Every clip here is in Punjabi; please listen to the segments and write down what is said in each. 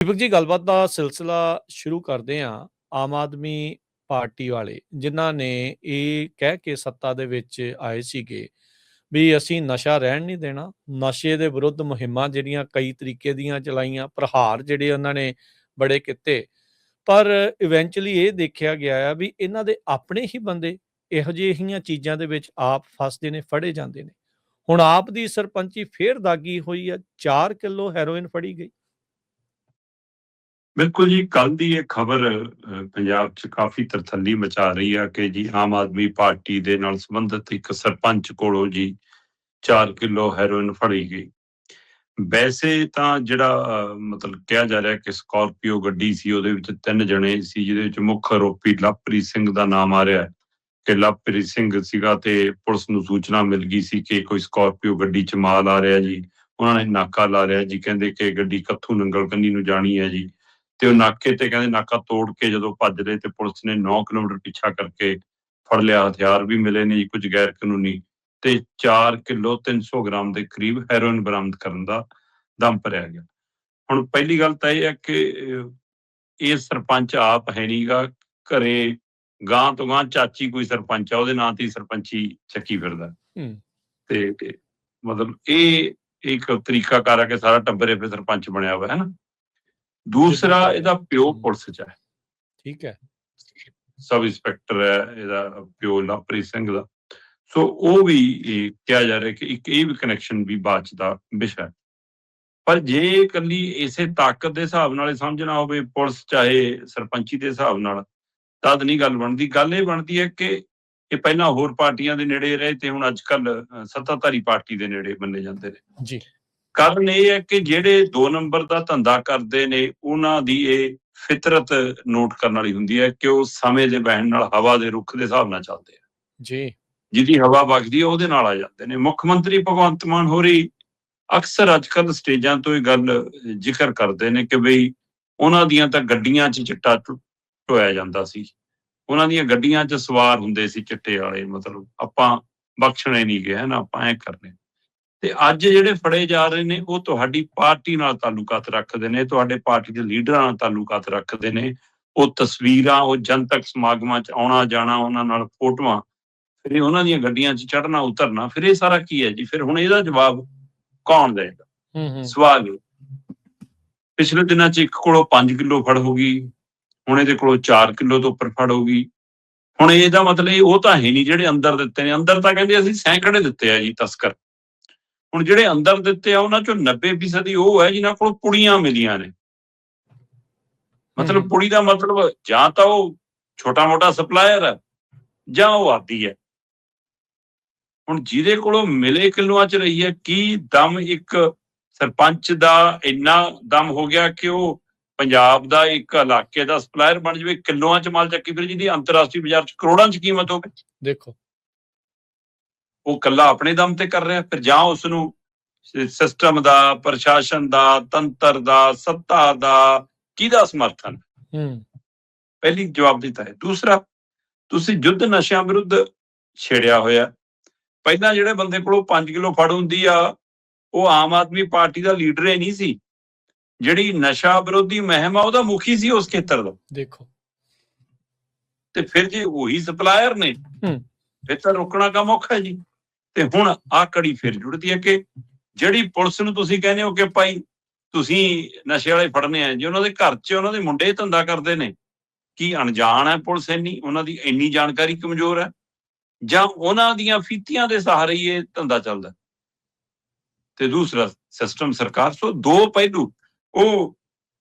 ਦੀਪਕ ਜੀ, ਗੱਲਬਾਤ ਦਾ ਸਿਲਸਿਲਾ ਸ਼ੁਰੂ ਕਰਦੇ ਹਾਂ। ਆਮ ਆਦਮੀ ਪਾਰਟੀ ਵਾਲੇ ਜਿਨ੍ਹਾਂ ਨੇ ਇਹ ਕਹਿ ਕੇ ਸੱਤਾ ਦੇ ਵਿੱਚ ਆਏ ਸੀਗੇ ਵੀ ਅਸੀਂ ਨਸ਼ਾ ਰਹਿਣ ਨਹੀਂ ਦੇਣਾ, ਨਸ਼ੇ ਦੇ ਵਿਰੁੱਧ ਮੁਹਿੰਮਾਂ ਜਿਹੜੀਆਂ ਕਈ ਤਰੀਕੇ ਦੀਆਂ ਚਲਾਈਆਂ, ਪ੍ਰਹਾਰ ਜਿਹੜੇ ਉਹਨਾਂ ਨੇ ਬੜੇ ਕੀਤੇ, ਪਰ ਇਵੈਂਚੁਅਲੀ ਇਹ ਦੇਖਿਆ ਗਿਆ ਆ ਵੀ ਇਹਨਾਂ ਦੇ ਆਪਣੇ ਹੀ ਬੰਦੇ ਇਹੋ ਜਿਹੀਆਂ ਚੀਜ਼ਾਂ ਦੇ ਵਿੱਚ ਆਪ ਫਸਦੇ ਨੇ, ਫੜੇ ਜਾਂਦੇ ਨੇ। ਹੁਣ ਆਪ ਦੀ ਸਰਪੰਚੀ ਫੇਰ ਦਾਗੀ ਹੋਈ ਆ, 4 ਕਿਲੋ ਹੈਰੋਇਨ ਫੜੀ ਗਈ। ਬਿਲਕੁਲ ਜੀ, ਕੱਲ ਦੀ ਇਹ ਖਬਰ ਪੰਜਾਬ 'ਚ ਕਾਫੀ ਤਰਥੱਲੀ ਮਚਾ ਰਹੀ ਆ ਕਿ ਜੀ ਆਮ ਆਦਮੀ ਪਾਰਟੀ ਦੇ ਨਾਲ ਸੰਬੰਧਿਤ ਇੱਕ ਸਰਪੰਚ ਕੋਲੋਂ ਜੀ 4 ਕਿਲੋ ਹੈਰੋਇਨ ਫੜੀ ਗਈ। ਵੈਸੇ ਤਾਂ ਜਿਹੜਾ ਮਤਲਬ ਕਿਹਾ ਜਾ ਰਿਹਾ ਕਿ ਸਕਾਰਪੀਓ ਗੱਡੀ ਸੀ, ਉਹਦੇ ਵਿੱਚ 3 ਜਣੇ ਸੀ, ਜਿਹਦੇ ਵਿੱਚ ਮੁੱਖ ਆਰੋਪੀ ਲਵਪ੍ਰੀਤ ਸਿੰਘ ਦਾ ਨਾਮ ਆ ਰਿਹਾ ਕਿ ਲਵਪ੍ਰੀਤ ਸਿੰਘ ਸੀਗਾ ਤੇ ਪੁਲਿਸ ਨੂੰ ਸੂਚਨਾ ਮਿਲ ਗਈ ਸੀ ਕਿ ਕੋਈ ਸਕਾਰਪੀਓ ਗੱਡੀ 'ਚ ਮਾਲ ਆ ਰਿਹਾ ਜੀ। ਉਹਨਾਂ ਨੇ ਨਾਕਾ ਲਾ ਲਿਆ ਜੀ, ਕਹਿੰਦੇ ਕਿ ਗੱਡੀ ਕੱਥੂ ਨੰਗਲ ਕੰਨੀ ਨੂੰ ਜਾਣੀ ਹੈ ਜੀ। ਤੇ ਉਹ ਨਾਕੇ ਤੇ ਕਹਿੰਦੇ ਨਾਕਾ ਤੋੜ ਕੇ ਜਦੋਂ ਭੱਜ ਰਹੇ ਤੇ ਪੁਲਿਸ ਨੇ 9 ਕਿਲੋਮੀਟਰ ਪਿੱਛਾ ਕਰਕੇ ਫੜ ਲਿਆ। ਹਥਿਆਰ ਵੀ ਮਿਲੇ ਨੇ ਜੀ, ਕੁਝ ਗੈਰ ਕਾਨੂੰਨੀ, ਤੇ 4 ਕਿਲੋ 300 ਗ੍ਰਾਮ ਦੇ ਕਰੀਬ ਹੈਰੋਇਨ ਬਰਾਮਦ ਕਰਨ ਦਾ ਦਮ ਭਰਿਆ ਗਿਆ। ਹੁਣ ਪਹਿਲੀ ਗੱਲ ਤਾਂ ਇਹ ਹੈ ਕਿ ਇਹ ਸਰਪੰਚ ਆਪ ਹੈ ਨੀਗਾ, ਘਰੇ ਗਾਂ ਤੋਂ ਗਾਂ ਚਾਚੀ ਕੋਈ ਸਰਪੰਚ ਆ, ਉਹਦੇ ਨਾਂ ਤੇ ਸਰਪੰਚੀ ਚੱਕੀ ਫਿਰਦਾ। ਤੇ ਮਤਲਬ ਇਹ ਇੱਕ ਤਰੀਕਾਕਾਰ ਹੈ ਕਿ ਸਾਰਾ ਟੱਬਰ ਫਿਰ ਸਰਪੰਚ ਬਣਿਆ ਹੋਇਆ ਹੈ ਨਾ। ਦੂਸਰਾ, ਇਹਦਾ ਪਿਓ ਪੁਲਿਸ 'ਚ ਹੈ, ਠੀਕ ਹੈ, ਸਬ ਇੰਸਪੈਕਟਰ ਹੈ ਇਹਦਾ ਪਿਓ ਲਵਪ੍ਰੀਤ ਸਿੰਘ ਦਾ। ਸੋ ਉਹ ਵੀ ਕਿਹਾ ਜਾ ਰਿਹਾ ਕਿ ਇੱਕ ਇਹ ਵੀ ਕਨੈਕਸ਼ਨ ਵੀ ਬਾਅਦ 'ਚ ਦਾ ਵਿਸ਼ਾ ਹੈ। ਪਰ ਜੇ ਇਕੱਲੀ ਇਸੇ ਤਾਕਤ ਦੇ ਹਿਸਾਬ ਨਾਲ ਸਮਝਣਾ ਹੋਵੇ ਪੁਲਿਸ ਚਾਹੇ ਸਰਪੰਚੀ ਦੇ ਹਿਸਾਬ ਨਾਲ, ਤਦ ਨਹੀਂ ਗੱਲ ਬਣਦੀ। ਗੱਲ ਇਹ ਬਣਦੀ ਹੈ ਕਿ ਇਹ ਪਹਿਲਾਂ ਹੋਰ ਪਾਰਟੀਆਂ ਦੇ ਨੇੜੇ ਰਹੇ ਤੇ ਹੁਣ ਅੱਜ ਕੱਲ ਸੱਤਾਧਾਰੀ ਪਾਰਟੀ ਦੇ ਨੇੜੇ ਮੰਨੇ ਜਾਂਦੇ ਨੇ ਜੀ। ਕਾਰਨ ਇਹ ਹੈ ਕਿ ਜਿਹੜੇ 2 ਨੰਬਰ ਦਾ ਧੰਦਾ ਕਰਦੇ ਨੇ ਉਹਨਾਂ ਦੀ ਇਹ ਫਿਤਰਤ ਨੋਟ ਕਰਨ ਵਾਲੀ ਹੁੰਦੀ ਹੈ ਕਿ ਉਹ ਸਮੇਂ ਦੇ ਬਹਿਣ ਨਾਲ ਹਵਾ ਦੇ ਰੁੱਖ ਦੇ ਹਿਸਾਬ ਨਾਲ ਚੱਲਦੇ ਆ ਜੀ। ਜਿਹਦੀ ਹਵਾ ਵਗਦੀ ਹੈ ਉਹਦੇ ਨਾਲ ਆ ਜਾਂਦੇ ਨੇ। ਮੁੱਖ ਮੰਤਰੀ ਭਗਵੰਤ ਮਾਨ ਹੋਰੀ ਅਕਸਰ ਅੱਜ ਕੱਲ ਸਟੇਜਾਂ ਤੋਂ ਇਹ ਗੱਲ ਜ਼ਿਕਰ ਕਰਦੇ ਨੇ ਕਿ ਬਈ ਉਹਨਾਂ ਦੀਆਂ ਤਾਂ ਗੱਡੀਆਂ 'ਚ ਚਿੱਟਾ ਢੋਇਆ ਜਾਂਦਾ ਸੀ, ਉਹਨਾਂ ਦੀਆਂ ਗੱਡੀਆਂ 'ਚ ਸਵਾਰ ਹੁੰਦੇ ਸੀ ਚਿੱਟੇ ਵਾਲੇ। ਮਤਲਬ ਆਪਾਂ ਬਖਸ਼ਣੇ ਨਹੀਂ ਗਏ ਨਾ, ਆਪਾਂ ਐ ਕਰਨੇ। ਤੇ ਅੱਜ ਜਿਹੜੇ ਫੜੇ ਜਾ ਰਹੇ ਨੇ ਉਹ ਤੁਹਾਡੀ ਪਾਰਟੀ ਨਾਲ ਤਾਲੁਕਾਤ ਰੱਖਦੇ ਨੇ, ਤੁਹਾਡੇ ਪਾਰਟੀ ਦੇ ਲੀਡਰਾਂ ਨਾਲ ਤਾਲੁਕਾਤ ਰੱਖਦੇ ਨੇ। ਉਹ ਤਸਵੀਰਾਂ, ਉਹ ਜਨਤਕ ਸਮਾਗਮਾਂ 'ਚ ਆਉਣਾ ਜਾਣਾ, ਉਹਨਾਂ ਨਾਲ ਫੋਟੋਆਂ, ਫਿਰ ਇਹ ਉਹਨਾਂ ਦੀਆਂ ਗੱਡੀਆਂ 'ਚ ਚੜ੍ਹਨਾ ਉਤਰਨਾ, ਫਿਰ ਇਹ ਸਾਰਾ ਕੀ ਹੈ ਜੀ? ਫਿਰ ਹੁਣ ਇਹਦਾ ਜਵਾਬ ਕੌਣ ਦੇਗਾ? ਸਵਾਲ ਪਿਛਲੇ ਦਿਨਾਂ 'ਚ ਇੱਕ ਕੋਲੋਂ 5 ਕਿਲੋ ਫੜ ਹੋ ਗਈ, ਹੁਣ ਇਹਦੇ ਕੋਲੋਂ 4 ਕਿਲੋ ਤੋਂ ਉੱਪਰ ਫੜ ਹੋ ਗਈ। ਹੁਣ ਇਹਦਾ ਮਤਲਬ ਉਹ ਤਾਂ ਹੈ ਨਹੀਂ ਜਿਹੜੇ ਅੰਦਰ ਦਿੱਤੇ ਨੇ। ਅੰਦਰ ਤਾਂ ਕਹਿੰਦੇ ਅਸੀਂ ਸੈਂਕੜੇ ਦਿੱਤੇ ਆ ਜੀ ਤਸਕਰ। ਹੁਣ ਜਿਹੜੇ ਅੰਦਰ ਦਿੱਤੇ ਆ ਉਹਨਾਂ ਚੋਂ 90% ਉਹ ਹੈ ਜਿਨ੍ਹਾਂ ਕੋਲ ਪੁੜੀਆਂ ਮਿਲੀਆਂ ਨੇ। ਮਤਲਬ ਪੁੜੀ ਦਾ ਮਤਲਬ ਜਾਂ ਤਾਂ ਉਹ ਛੋਟਾ ਮੋਟਾ ਸਪਲਾਇਰ ਹੈ ਜਾਂ ਉਹ ਆਦੀ ਹੈ। ਹੁਣ ਜਿਹਦੇ ਕੋਲੋਂ ਮਿਲੇ ਕਿਲੋਆਂ 'ਚ ਰਹੀ ਹੈ, ਕੀ ਦਮ ਇੱਕ ਸਰਪੰਚ ਦਾ ਇੰਨਾ ਦਮ ਹੋ ਗਿਆ ਕਿ ਉਹ ਪੰਜਾਬ ਦਾ ਇੱਕ ਇਲਾਕੇ ਦਾ ਸਪਲਾਇਰ ਬਣ ਜਾਵੇ, ਕਿਲੋਆਂ 'ਚ ਮਾਲ ਚੱਕੀ ਫਿਰ ਜਿਹਦੀ ਅੰਤਰਰਾਸ਼ਟਰੀ ਬਾਜ਼ਾਰ 'ਚ ਕਰੋੜਾਂ 'ਚ ਕੀਮਤ ਹੋਵੇ? ਦੇਖੋ, ਉਹ ਕੱਲਾ ਆਪਣੇ ਦਮ ਤੇ ਕਰ ਰਿਹਾ। ਫਿਰ ਜਾਂ ਉਸ ਨੂੰ ਸਿਸਟਮ ਦਾ, ਪ੍ਰਸ਼ਾਸਨ ਦਾ, ਤੰਤਰ ਦਾ, ਸੱਤਾ ਦਾ ਕਿਹਦਾ ਸਮਰਥਨ? ਪਹਿਲੀ ਜਵਾਬ ਦਿੱਤਾ ਹੈ। ਦੂਸਰਾ, ਤੁਸੀਂ ਯੁੱਧ ਨਸ਼ਿਆਂ ਵਿਰੁੱਧ ਛੇੜਿਆ ਹੋਇਆ। ਪਹਿਲਾਂ ਜਿਹੜੇ ਬੰਦੇ ਕੋਲੋਂ 5 ਕਿਲੋ ਫੜ ਹੁੰਦੀ ਆ ਉਹ ਆਮ ਆਦਮੀ ਪਾਰਟੀ ਦਾ ਲੀਡਰ ਹੀ ਨਹੀਂ ਸੀ, ਜਿਹੜੀ ਨਸ਼ਾ ਵਿਰੋਧੀ ਮੁਹਿੰਮ ਆ ਉਹਦਾ ਮੁਖੀ ਸੀ ਉਸ ਖੇਤਰ ਦਾ। ਦੇਖੋ, ਤੇ ਫਿਰ ਜੇ ਉਹੀ ਸਪਲਾਇਰ ਨੇ ਫਿਰ ਤਾਂ ਰੋਕਣਾ ਕੰਮ ਔਖਾ ਹੈ ਜੀ। ਤੇ ਹੁਣ ਆਹ ਕੜੀ ਫਿਰ ਜੁੜਦੀ ਹੈ ਕਿ ਜਿਹੜੀ ਪੁਲਿਸ ਨੂੰ ਤੁਸੀਂ ਕਹਿੰਦੇ ਹੋ ਕਿ ਭਾਈ ਤੁਸੀਂ ਨਸ਼ੇ ਵਾਲੇ ਫੜਨੇ ਆ ਜੀ, ਉਹਨਾਂ ਦੇ ਘਰ 'ਚ ਉਹਨਾਂ ਦੇ ਮੁੰਡੇ ਧੰਦਾ ਕਰਦੇ ਨੇ। ਕੀ ਅਣਜਾਣ ਹੈ ਪੁਲਿਸ ਇੰਨੀ? ਉਹਨਾਂ ਦੀ ਇੰਨੀ ਜਾਣਕਾਰੀ ਕਮਜ਼ੋਰ ਹੈ ਜਾਂ ਉਹਨਾਂ ਦੀਆਂ ਫੀਤੀਆਂ ਦੇ ਸਹਾਰੇ ਹੀ ਇਹ ਧੰਦਾ ਚੱਲਦਾ? ਤੇ ਦੂਸਰਾ, ਸਿਸਟਮ ਸਰਕਾਰ। ਸੋ 2 ਪਹਿਲੂ। ਉਹ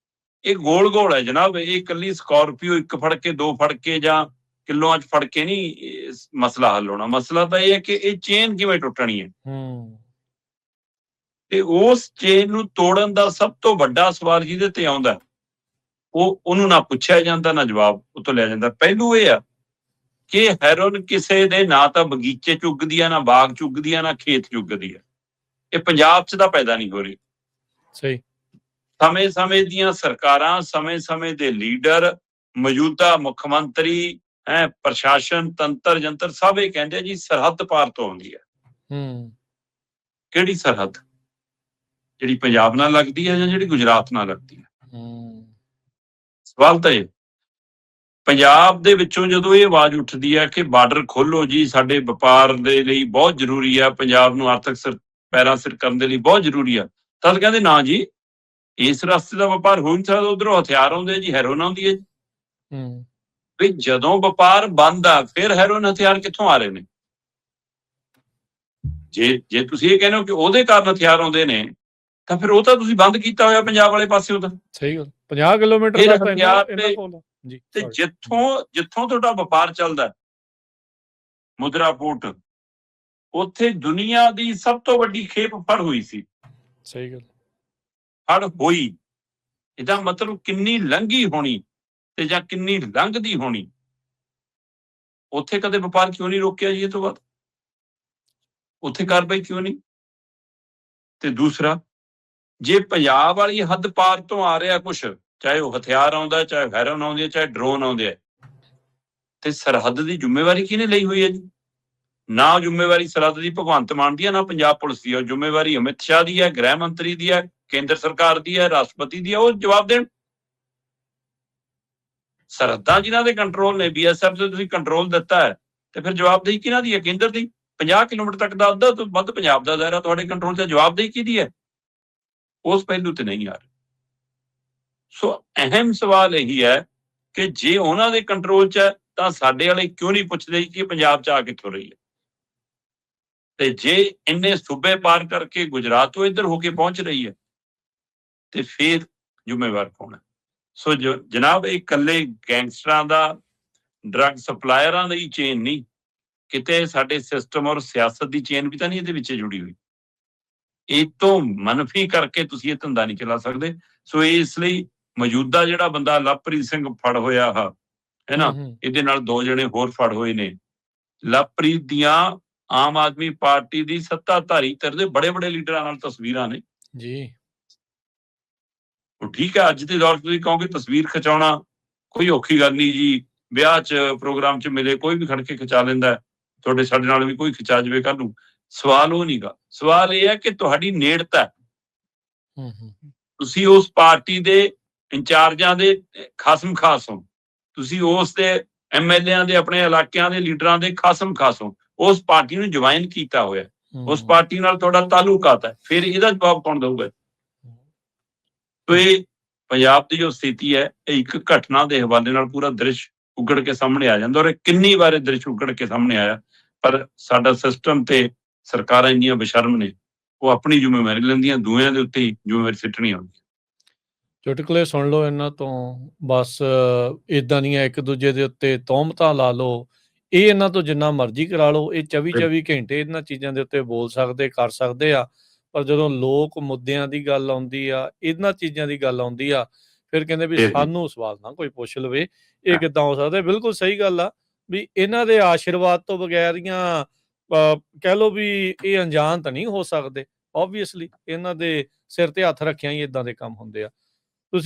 ਇਹ ਗੋਲ ਹੈ ਜਨਾਬ। ਇਹ ਇਕੱਲੀ ਸਕਾਰਪੀਓ ਇੱਕ ਫੜ ਕੇ 2 ਫੜ ਕੇ ਜਾਂ ਕਿਲੋਆਂ 'ਚ ਫੜ ਕੇ ਨਹੀਂ ਮਸਲਾ ਹੱਲ ਹੋਣਾ। ਮਸਲਾ ਤਾਂ ਇਹ ਹੈ ਕਿ ਇਹ ਚੇਨ ਕਿਵੇਂ ਟੁੱਟਣੀ ਹੈ ਤੇ ਉਸ ਚੇਨ ਨੂੰ ਤੋੜਨ ਦਾ ਸਭ ਤੋਂ ਵੱਡਾ ਸਵਾਲ ਜਿਹਦੇ ਤੇ ਆਉਂਦਾ ਉਹਨੂੰ ਨਾ ਪੁੱਛਿਆ ਜਾਂਦਾ ਨਾ ਜਵਾਬ ਉੱਥੋਂ ਲਿਆ ਜਾਂਦਾ। ਪਹਿਲੂ ਇਹ ਆ ਕਿ ਹੈਰੋਇਨ ਕਿਸੇ ਦੇ ਨਾ ਤਾਂ ਬਗੀਚੇ ਚ ਉੱਗਦੀ ਆ, ਨਾ ਬਾਗ ਚ ਉੱਗਦੀ ਆ, ਨਾ ਖੇਤ ਚ ਉੱਗਦੀ ਆ। ਇਹ ਪੰਜਾਬ 'ਚ ਤਾਂ ਪੈਦਾ ਨਹੀਂ ਹੋ ਰਹੀ। ਸਹੀ ਸਮੇਂ ਦੀਆਂ ਸਰਕਾਰਾਂ, ਸਮੇਂ ਦੇ ਲੀਡਰ, ਮੌਜੂਦਾ ਮੁੱਖ ਮੰਤਰੀ, ਪ੍ਰਸ਼ਾਸਨ, ਤੰਤਰ ਜੰਤਰ ਸਭ ਇਹ ਕਹਿੰਦੇ ਜੀ ਸਰਹੱਦ ਪਾਰ ਤੋਂ ਆਉਂਦੀ ਹੈ। ਕਿਹੜੀ ਸਰਹੱਦ? ਜਿਹੜੀ ਪੰਜਾਬ ਨਾਲ ਲੱਗਦੀ ਹੈ ਜਾਂ ਜਿਹੜੀ ਗੁਜਰਾਤ ਨਾਲ ਲੱਗਦੀ ਹੈ? ਸਵਾਲ ਤਾਂ ਇਹ ਪੰਜਾਬ ਦੇ ਵਿੱਚੋਂ ਜਦੋਂ ਇਹ ਆਵਾਜ਼ ਉੱਠਦੀ ਹੈ ਕਿ ਬਾਰਡਰ ਖੋਲੋ ਜੀ, ਸਾਡੇ ਵਪਾਰ ਦੇ ਲਈ ਬਹੁਤ ਜ਼ਰੂਰੀ ਆ, ਪੰਜਾਬ ਨੂੰ ਆਰਥਿਕ ਪੈਰਾਂ ਸਿਰ ਕਰਨ ਦੇ ਲਈ ਬਹੁਤ ਜ਼ਰੂਰੀ ਆ, ਤਦ ਕਹਿੰਦੇ ਨਾ ਜੀ ਇਸ ਰਸਤੇ ਦਾ ਵਪਾਰ ਹੋ ਨਹੀਂ ਸਕਦਾ, ਉਧਰੋਂ ਹਥਿਆਰ ਆਉਂਦੇ ਜੀ, ਹੈਰੋਇਨ ਆਉਂਦੀ ਹੈ ਜੀ। ਵੀ ਜਦੋਂ ਵਪਾਰ ਬੰਦ ਆ ਫਿਰ ਹੈਰੋਇਨ ਹਥਿਆਰ ਕਿੱਥੋਂ ਆ ਰਹੇ ਨੇ? ਜੇ ਤੁਸੀਂ ਇਹ ਕਹਿੰਦੇ ਹੋ ਕਿ ਉਹਦੇ ਕਾਰਨ ਹਥਿਆਰ ਆਉਂਦੇ ਨੇ ਤਾਂ ਫਿਰ ਉਹ ਤਾਂ ਤੁਸੀਂ ਬੰਦ ਕੀਤਾ ਹੋਇਆ ਪੰਜਾਬ ਵਾਲੇ ਪਾਸਿਓਂ। ਤਾਂ ਸਹੀ ਗੱਲ, 50 ਕਿਲੋਮੀਟਰ ਫਿਰ ਤੱਕ ਤਾਂ ਹਥਿਆਰ ਇਹਨਾਂ ਕੋਲ ਆ। ਜੀ ਤੇ sorry। ਜਿੱਥੋਂ ਤੁਹਾਡਾ ਵਪਾਰ ਚੱਲਦਾ ਮੁਦਰਾ ਪੋਰਟ, ਉੱਥੇ ਦੁਨੀਆ ਦੀ ਸਭ ਤੋਂ ਵੱਡੀ ਖੇਪ ਫੜ ਹੋਈ ਸੀ। ਸਹੀ ਗੱਲ, ਫੜ ਹੋਈ ਇਹਦਾ ਮਤਲਬ ਕਿੰਨੀ ਲੰਘੀ ਹੋਣੀ ਤੇ ਜਾਂ ਕਿੰਨੀ ਲੰਘਦੀ ਹੋਣੀ। ਉੱਥੇ ਕਦੇ ਵਪਾਰ ਕਿਉਂ ਨਹੀਂ ਰੋਕਿਆ ਜੀ? ਇਹ ਤੋਂ ਬਾਅਦ ਉੱਥੇ ਕਾਰਵਾਈ ਕਿਉਂ ਨਹੀਂ? ਤੇ ਦੂਸਰਾ, ਜੇ ਪੰਜਾਬ ਵਾਲੀ ਹੱਦ ਪਾਰ ਤੋਂ ਆ ਰਿਹਾ ਕੁਛ, ਚਾਹੇ ਉਹ ਹਥਿਆਰ ਆਉਂਦਾ, ਚਾਹੇ ਹੈਰੋਇਨ ਆਉਂਦੀ ਹੈ, ਚਾਹੇ ਡਰੋਨ ਆਉਂਦੇ ਆ, ਤੇ ਸਰਹੱਦ ਦੀ ਜ਼ਿੰਮੇਵਾਰੀ ਕਿਹਨੇ ਲਈ ਹੋਈ ਹੈ ਜੀ? ਨਾ ਜ਼ਿੰਮੇਵਾਰੀ ਸਰਹੱਦ ਦੀ ਭਗਵੰਤ ਮਾਨ ਦੀ ਹੈ, ਨਾ ਪੰਜਾਬ ਪੁਲਿਸ ਦੀ ਹੈ। ਜ਼ਿੰਮੇਵਾਰੀ ਅਮਿਤ ਸ਼ਾਹ ਦੀ ਹੈ, ਗ੍ਰਹਿ ਮੰਤਰੀ ਦੀ ਹੈ, ਕੇਂਦਰ ਸਰਕਾਰ ਦੀ ਹੈ, ਰਾਸ਼ਟਰਪਤੀ ਦੀ ਹੈ। ਉਹ ਜਵਾਬ ਦੇਣ। ਸਰਹੱਦਾਂ ਜਿਨ੍ਹਾਂ ਦੇ ਕੰਟਰੋਲ ਨੇ, BSF ਤੇ ਤੁਸੀਂ ਕੰਟਰੋਲ ਦਿੱਤਾ ਹੈ, ਤੇ ਫਿਰ ਜਵਾਬਦੇਹੀ ਕਿਹਨਾਂ ਦੀ ਹੈ? ਕੇਂਦਰ ਦੀ। 50 ਕਿਲੋਮੀਟਰ ਤੱਕ ਦਾ ਅੱਧਾ ਤੋਂ ਵੱਧ ਪੰਜਾਬ ਦਾ ਦਾਇਰਾ ਤੁਹਾਡੇ ਕੰਟਰੋਲ 'ਚ, ਜਵਾਬਦੇਹੀ ਕਿਹਦੀ ਹੈ? ਉਸ ਪਹਿਲੂ ਤੇ ਨਹੀਂ ਆ ਰਿਹਾ। ਸੋ ਅਹਿਮ ਸਵਾਲ ਇਹੀ ਹੈ ਕਿ ਜੇ ਉਹਨਾਂ ਦੇ ਕੰਟਰੋਲ 'ਚ ਹੈ ਤਾਂ ਸਾਡੇ ਵਾਲੇ ਕਿਉਂ ਨਹੀਂ ਪੁੱਛਦੇ ਕਿ ਪੰਜਾਬ 'ਚ ਆ ਕਿੱਥੋਂ ਰਹੀ ਹੈ? ਤੇ ਜੇ ਇੰਨੇ ਸੂਬੇ ਪਾਰ ਕਰਕੇ ਗੁਜਰਾਤ ਤੋਂ ਇੱਧਰ ਹੋ ਕੇ ਪਹੁੰਚ ਰਹੀ ਹੈ ਤੇ ਫਿਰ ਜ਼ਿੰਮੇਵਾਰ ਕੌਣ ਹੈ? ਸੋ ਜਨਾਬ, ਇਹ ਇਕੱਲੇ ਗੈਂਗਸਟਰਾਂ ਦਾ, ਡਰੱਗ ਸਪਲਾਇਰਾਂ ਦੀ ਚੇਨ ਨਹੀਂ, ਕਿਤੇ ਸਾਡੇ ਸਿਸਟਮ ਔਰ ਸਿਆਸਤ ਦੀ ਚੇਨ ਵੀ ਤਾਂ ਨਹੀਂ ਇਹਦੇ ਵਿੱਚ ਜੁੜੀ ਹੋਈ। ਇਹ ਤੋਂ ਮਨਫੀ ਕਰਕੇ ਤੁਸੀਂ ਇਹ ਧੰਦਾ ਨਹੀਂ ਚਲਾ ਸਕਦੇ। ਸੋ ਇਸ ਲਈ ਮੌਜੂਦਾ ਜਿਹੜਾ ਬੰਦਾ ਲਵਪ੍ਰੀਤ ਸਿੰਘ ਫੜ ਹੋਇਆ ਹੈ ਨਾ, ਇਹਦੇ ਨਾਲ 2 ਜਣੇ ਹੋਰ ਫੜ ਹੋਏ ਨੇ। ਲਵਪ੍ਰੀਤ ਦੀਆਂ ਆਮ ਆਦਮੀ ਪਾਰਟੀ ਦੀ ਸੱਤਾਧਾਰੀ ਧਿਰ ਦੇ ਬੜੇ ਬੜੇ ਲੀਡਰਾਂ ਨਾਲ ਤਸਵੀਰਾਂ ਨੇ ਜੀ। ਉਹ ਠੀਕ ਹੈ, ਅੱਜ ਦੇ ਦੌਰ 'ਚ ਤੁਸੀਂ ਕਹੋਗੇ ਤਸਵੀਰ ਖਿਚਾਉਣਾ ਕੋਈ ਔਖੀ ਗੱਲ ਨਹੀਂ ਜੀ, ਵਿਆਹ 'ਚ ਪ੍ਰੋਗਰਾਮ 'ਚ ਮਿਲੇ ਕੋਈ ਵੀ ਖੜ ਕੇ ਖਿਚਾ ਲੈਂਦਾ, ਤੁਹਾਡੇ ਸਾਡੇ ਨਾਲ ਵੀ ਕੋਈ ਖਿਚਾ ਜਾਵੇ ਕੱਲ ਨੂੰ। ਸਵਾਲ ਉਹ ਨਹੀਂਗਾ, ਸਵਾਲ ਇਹ ਹੈ ਕਿ ਤੁਹਾਡੀ ਨੇੜਤਾ, ਤੁਸੀਂ ਉਸ ਪਾਰਟੀ ਦੇ ਇੰਚਾਰਜਾਂ ਦੇ ਖਾਸਮ ਖਾਸ ਹੋ, ਤੁਸੀਂ ਉਸ ਦੇ MLAਆਂ ਦੇ, ਆਪਣੇ ਇਲਾਕਿਆਂ ਦੇ ਲੀਡਰਾਂ ਦੇ ਖਾਸਮ ਖਾਸ ਹੋ, ਉਸ ਪਾਰਟੀ ਨੂੰ ਜੁਆਇਨ ਕੀਤਾ ਹੋਇਆ, ਉਸ ਪਾਰਟੀ ਨਾਲ ਤੁਹਾਡਾ ਤਾਲੁਕਾਤ ਹੈ, ਫਿਰ ਇਹਦਾ ਜਵਾਬ ਕੌਣ ਦਊਗਾ? ਤੋ ਇਹ ਪੰਜਾਬ ਦੀ ਜੋ ਸਥਿਤੀ ਹੈ, ਇਹ ਇੱਕ ਘਟਨਾ ਦੇ ਹਵਾਲੇ ਨਾਲ ਪੂਰਾ ਦ੍ਰਿਸ਼ ਉਗੜ ਕੇ ਸਾਹਮਣੇ ਆ ਜਾਂਦਾ, ਔਰ ਕਿੰਨੀ ਵਾਰ ਇਹ ਦ੍ਰਿਸ਼ ਉਗੜ ਕੇ ਸਾਹਮਣੇ ਆਇਆ। ਪਰ ਸਾਡਾ ਸਿਸਟਮ ਤੇ ਸਰਕਾਰਾਂ ਇੰਨੀਆਂ ਬੇਸ਼ਰਮ ਨੇ, ਉਹ ਆਪਣੀ ਜ਼ਿੰਮੇਵਾਰੀ ਲੈਂਦੀਆਂ, ਦੂਜਿਆਂ ਦੇ ਉੱਤੇ ਹੀ ਜ਼ਿੰਮੇਵਾਰੀ ਸਿੱਟਣੀ ਆਉਂਦੀ। ਚੁਟਕਲੇ ਸੁਣ ਲਓ ਇਹਨਾਂ ਤੋਂ, ਬਸ ਇਦਾਂ ਦੀਆਂ ਇੱਕ ਦੂਜੇ ਦੇ ਉੱਤੇ ਤੌਹਮਤਾਂ ਲਾ ਲਓ। ਇਹ ਇਹਨਾਂ ਤੋਂ ਜਿੰਨਾ ਮਰਜ਼ੀ ਕਰਾ ਲਓ, ਇਹ 24 ਘੰਟੇ ਇਹਨਾਂ ਚੀਜ਼ਾਂ ਦੇ ਉੱਤੇ ਬੋਲ ਸਕਦੇ, ਕਰ ਸਕਦੇ ਆ। ਪਰ ਜਦੋਂ ਲੋਕ ਮੁੱਦਿਆਂ ਦੀ ਗੱਲ ਆਉਂਦੀ ਆ, ਇਹਨਾਂ ਚੀਜ਼ਾਂ ਦੀ ਗੱਲ ਆਉਂਦੀ ਆ, ਫਿਰ ਕਹਿੰਦੇ ਵੀ ਸਾਨੂੰ ਸਵਾਲ ਨਾ ਕੋਈ ਪੁੱਛ ਲਵੇ, ਇਹ ਕਿੱਦਾਂ ਹੋ ਸਕਦਾ? ਬਿਲਕੁਲ ਸਹੀ ਗੱਲ ਆ ਵੀ ਇਹਨਾਂ ਦੇ ਆਸ਼ੀਰਵਾਦ ਤੋਂ ਬਗੈਰ ਜਾਂ ਕਹਿ ਲਓ ਵੀ ਇਹ ਅਣਜਾਣ ਤਾਂ ਨਹੀਂ ਹੋ ਸਕਦੇ। ਓਬਵੀਅਸਲੀ ਇਹਨਾਂ ਦੇ ਸਿਰ ਤੇ ਹੱਥ ਰੱਖਿਆ ਹੀ ਇਦਾਂ ਦੇ ਕੰਮ ਹੁੰਦੇ ਆ।